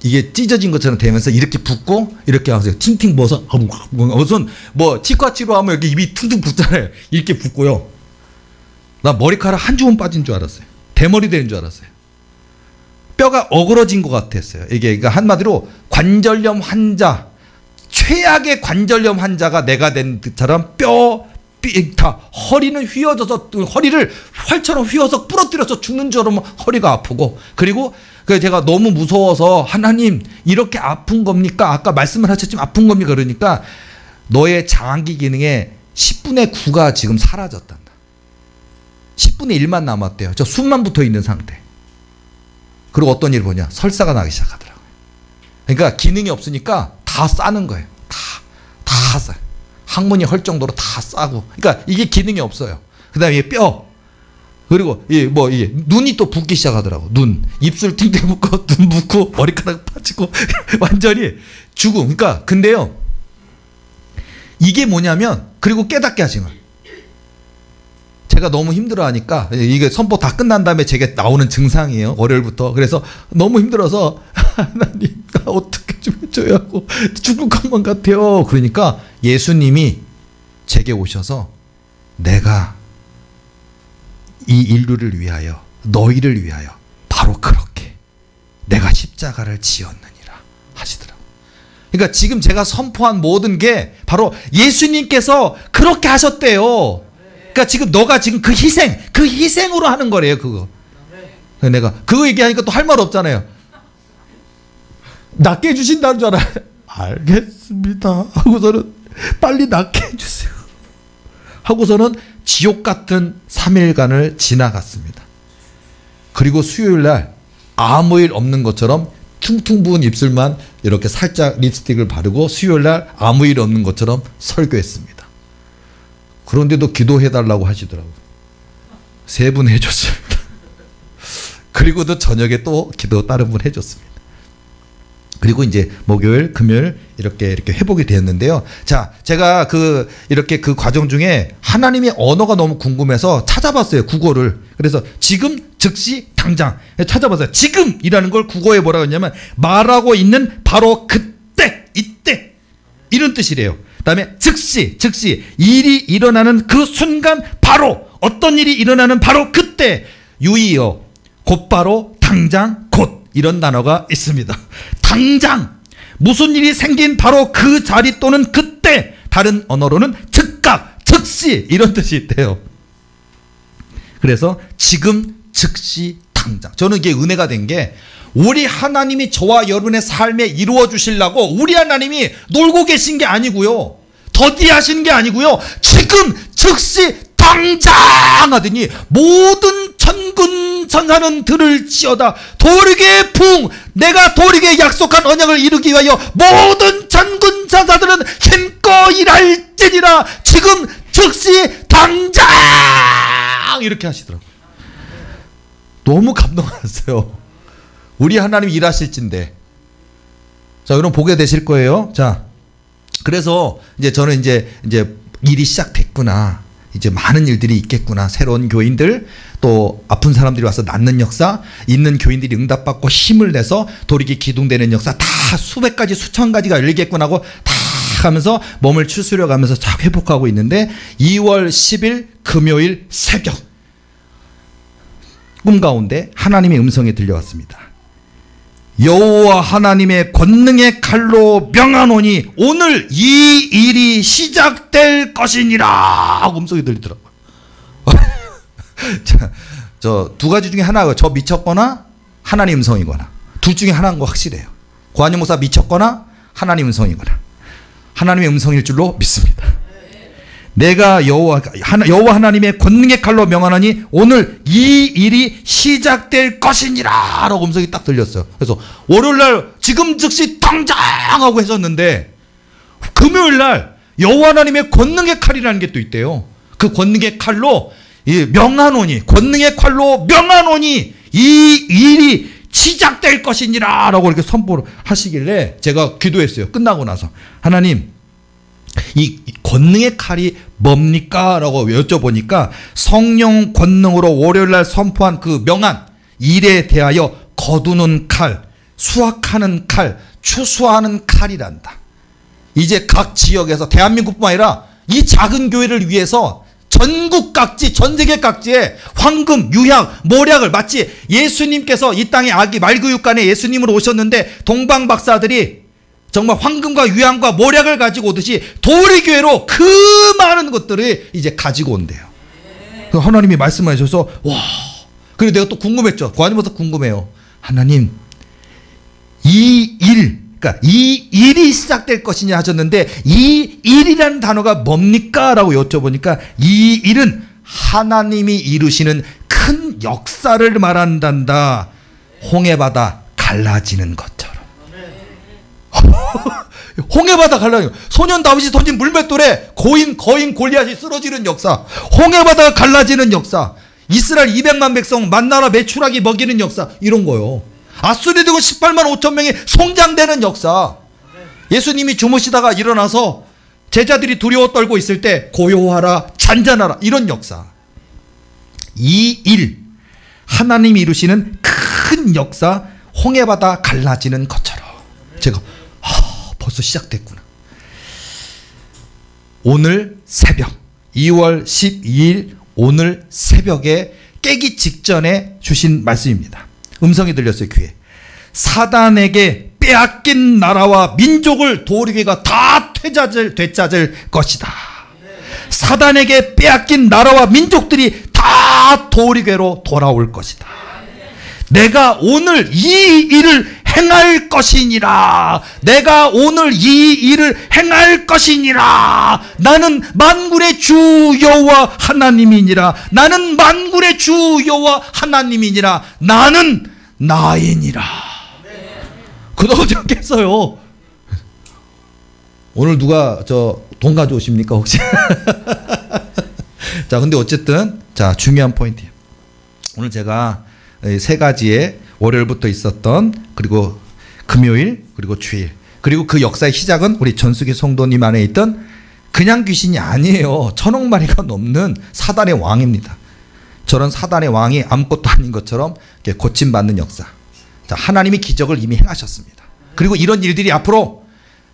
[SPEAKER 1] 이게 찢어진 것처럼 되면서 이렇게 붓고 이렇게 하세요. 팅팅 부어서 무슨 치과 치료하면 여기 입이 퉁퉁 붓잖아요. 이렇게 붓고요. 나 머리카락 한 주먹 빠진 줄 알았어요. 대머리 되는 줄 알았어요. 뼈가 어그러진 것 같았어요. 그러니까 한마디로 관절염 환자, 최악의 관절염 환자가 내가 된 것처럼 허리는 휘어져서 허리를 활처럼 휘어서 부러뜨려서 죽는 줄 알으면 허리가 아프고, 그리고 제가 너무 무서워서 하나님 이렇게 아픈 겁니까? 아까 말씀을 하셨지만 아픈 겁니까? 그러니까 너의 장기 기능에 10분의 9가 지금 사라졌단다. 10분의 1만 남았대요. 저 숨만 붙어 있는 상태. 그리고 어떤 일을 보냐? 설사가 나기 시작하더라고요. 그러니까 기능이 없으니까 다 싸는 거예요. 다 싸요. 항문이 헐 정도로 다 싸고. 그러니까 이게 기능이 없어요. 그 다음에 뼈. 그리고 이게 눈이 또 붓기 시작하더라고. 눈. 입술 팅팅 붓고, 눈 붓고, 머리카락 빠지고. 완전히 죽음. 그러니까, 근데요. 이게 뭐냐면, 그리고 깨닫게 하시면. 제가 너무 힘들어 하니까, 이게 선포 다 끝난 다음에 제게 나오는 증상이에요. 월요일부터. 그래서 너무 힘들어서, 하나님, 나 어떻게 좀 해줘야 하고, 죽을 것만 같아요. 그러니까 예수님이 제게 오셔서, 내가 이 인류를 위하여, 너희를 위하여, 바로 그렇게 내가 십자가를 지었느니라 하시더라고요. 그러니까 지금 제가 선포한 모든 게 바로 예수님께서 그렇게 하셨대요. 그러니까 지금 너가 지금 그 희생으로 하는 거래요, 그거. 내가 그거 얘기하니까 또 할 말 없잖아요. 낫게 해주신다는 줄 알아요. 알겠습니다. 하고서는 빨리 낫게 해주세요. 하고서는 지옥 같은 3일간을 지나갔습니다. 그리고 수요일날 아무 일 없는 것처럼 퉁퉁 부은 입술만 이렇게 살짝 립스틱을 바르고 수요일날 아무 일 없는 것처럼 설교했습니다. 그런데도 기도해달라고 하시더라고요. 3분 해줬습니다. 그리고도 저녁에 또 기도 다른 분 해줬습니다. 그리고 이제 목요일, 금요일 이렇게 회복이 되었는데요. 자, 제가 이렇게 그 과정 중에 하나님의 언어가 너무 궁금해서 찾아봤어요, 국어를. 그래서 지금, 즉시, 당장 찾아봤어요. 지금이라는 걸 국어에 뭐라고 했냐면 말하고 있는 바로 그때, 이때 이런 뜻이래요. 그다음에 즉시 일이 일어나는 그 순간 바로 어떤 일이 일어나는 바로 그때 유의어 곧바로 당장 곧 이런 단어가 있습니다. 당장 무슨 일이 생긴 바로 그 자리 또는 그때 다른 언어로는 즉각 즉시 이런 뜻이 있대요. 그래서 지금 즉시 당장 저는 이게 은혜가 된 게 우리 하나님이 저와 여러분의 삶에 이루어 주시려고 우리 하나님이 놀고 계신 게 아니고요. 더디하신 게 아니고요. 지금 즉시 당장 하더니 모든 천군 천사는 들을지어다 도리게 풍 내가 도리게 약속한 언약을 이루기 위하여 모든 천군 천사들은 힘껏 일할지니라 지금 즉시 당장 이렇게 하시더라고요. 너무 감동받았어요. 우리 하나님 일하실진데. 자, 여러분 보게 되실 거예요. 자, 그래서 이제 저는 이제 일이 시작됐구나. 이제 많은 일들이 있겠구나. 새로운 교인들, 또 아픈 사람들이 와서 낫는 역사, 있는 교인들이 응답받고 힘을 내서 돌이키 기둥되는 역사, 다 수백 가지, 수천 가지가 열리겠구나 하고 다 하면서 몸을 추스려 가면서 쫙 회복하고 있는데 2월 10일 금요일 새벽 꿈 가운데 하나님의 음성이 들려왔습니다. 여호와 하나님의 권능의 칼로 명하노니 오늘 이 일이 시작될 것이니라 음성이 들리더라고요. 저 두 가지 중에 하나가 저 미쳤거나 하나님 음성이거나 둘 중에 하나인 거 확실해요. 고한영 목사 미쳤거나 하나님 음성이거나 하나님의 음성일 줄로 믿습니다. 내가 여호와 하나님의 권능의 칼로 명하노니 오늘 이 일이 시작될 것이니라 라고 음성이 딱 들렸어요. 그래서 월요일날 지금 즉시 당장 하고 했었는데 금요일날 여호와 하나님의 권능의 칼이라는 게 또 있대요. 그 권능의 칼로 명하노니 권능의 칼로 명하노니 이 일이 시작될 것이니라 라고 이렇게 선포를 하시길래 제가 기도했어요. 끝나고 나서 하나님 이 권능의 칼이 뭡니까? 라고 여쭤보니까 성령 권능으로 월요일날 선포한 그 명한 일에 대하여 거두는 칼, 수확하는 칼, 추수하는 칼이란다. 이제 각 지역에서 대한민국뿐만 아니라 이 작은 교회를 위해서 전국 각지, 전 세계 각지에 황금, 유향, 모략을 마치 예수님께서 이 땅에 아기 말구육간에 예수님으로 오셨는데 동방 박사들이 정말 황금과 유향과 모략을 가지고 오듯이 도리교회로 그 많은 것들을 이제 가지고 온대요. 하나님이 말씀해 주셔서 와. 그리고 내가 또 궁금했죠. 고아님부터 궁금해요. 하나님 이 일 그러니까 이 일이 시작될 것이냐 하셨는데 이 일이라는 단어가 뭡니까? 라고 여쭤보니까 이 일은 하나님이 이루시는 큰 역사를 말한단다. 홍해바다 갈라지는 것처럼. 홍해바다 갈라지는 것. 소년 다윗이 던진 물맷돌에 거인 골리앗이 쓰러지는 역사. 홍해바다가 갈라지는 역사. 이스라엘 200만 백성 만나라 메추라기 먹이는 역사. 이런 거요. 아수리 대군 18만 5천 명이 송장되는 역사. 예수님이 주무시다가 일어나서 제자들이 두려워 떨고 있을 때 고요하라 잔잔하라 이런 역사. 이 일 하나님이 이루시는 큰 역사 홍해바다 갈라지는 것처럼. 제가 벌써 시작됐구나. 오늘 새벽 2월 12일 오늘 새벽에 깨기 직전에 주신 말씀입니다. 음성이 들렸어요. 귀에. 사단에게 빼앗긴 나라와 민족을 도리개가 다 되찾을 것이다. 사단에게 빼앗긴 나라와 민족들이 다 도리개로 돌아올 것이다. 내가 오늘 이 일을 행할 것이니라. 내가 오늘 이 일을 행할 것이니라. 나는 만군의 주 여호와 하나님이니라. 나는 만군의 주 여호와 하나님이니라. 나는 나이니라. 그러고 저 깼어요. 오늘 누가 돈 가져오십니까 혹시? 자, 근데 어쨌든 자, 중요한 포인트예요. 오늘 제가 세 가지의 월요일부터 있었던, 그리고 금요일, 그리고 주일, 그리고 그 역사의 시작은 우리 전수기 성도님 안에 있던 그냥 귀신이 아니에요. 1000억 마리가 넘는 사단의 왕입니다. 저런 사단의 왕이 아무것도 아닌 것처럼 고침받는 역사. 자, 하나님이 기적을 이미 행하셨습니다. 그리고 이런 일들이 앞으로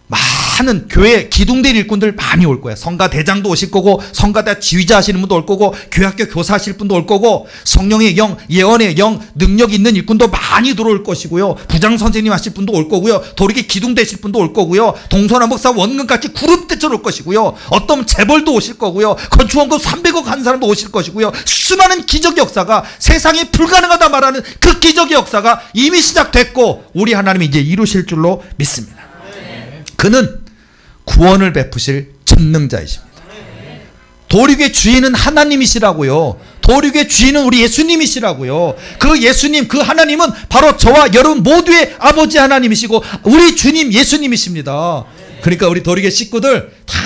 [SPEAKER 1] 많은 교회 기둥될 일꾼들 많이 올 거예요. 성가 대장도 오실 거고, 성가대 지휘자 하시는 분도 올 거고, 교회학교 교사 하실 분도 올 거고, 성령의 영, 예언의 영, 능력 있는 일꾼도 많이 들어올 것이고요. 부장 선생님 하실 분도 올 거고요. 도리게 기둥 되실 분도 올 거고요. 동서남 목사 원근같이 그룹 대처럼 올 것이고요. 어떤 재벌도 오실 거고요. 건축원금 300억 한 사람도 오실 것이고요. 수많은 기적 역사가, 세상에 불가능하다 말하는 그 기적 역사가 이미 시작됐고, 우리 하나님이 이제 이루실 줄로 믿습니다. 그는 구원을 베푸실 전능자이십니다. 도륙의 주인은 하나님이시라고요. 도륙의 주인은 우리 예수님이시라고요. 그 예수님, 그 하나님은 바로 저와 여러분 모두의 아버지 하나님이시고 우리 주님 예수님이십니다. 그러니까 우리 도륙의 식구들 다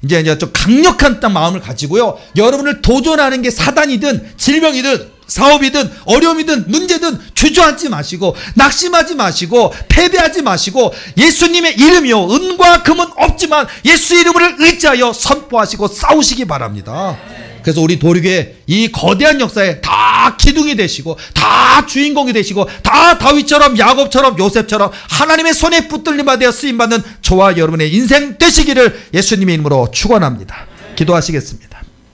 [SPEAKER 1] 이제 좀 강력한 마음을 가지고요. 여러분을 도전하는 게 사단이든 질병이든 사업이든 어려움이든 문제든 주저앉지 마시고, 낙심하지 마시고, 패배하지 마시고, 예수님의 이름이요 은과 금은 없지만 예수 이름을 의지하여 선포하시고 싸우시기 바랍니다. 그래서 우리 도륙의 이 거대한 역사에 다 기둥이 되시고, 다 주인공이 되시고, 다 다윗처럼 야곱처럼 요셉처럼 하나님의 손에 붙들림받아 되어 쓰임받는 저와 여러분의 인생 되시기를 예수님의 이름으로 축원합니다. 기도하시겠습니다.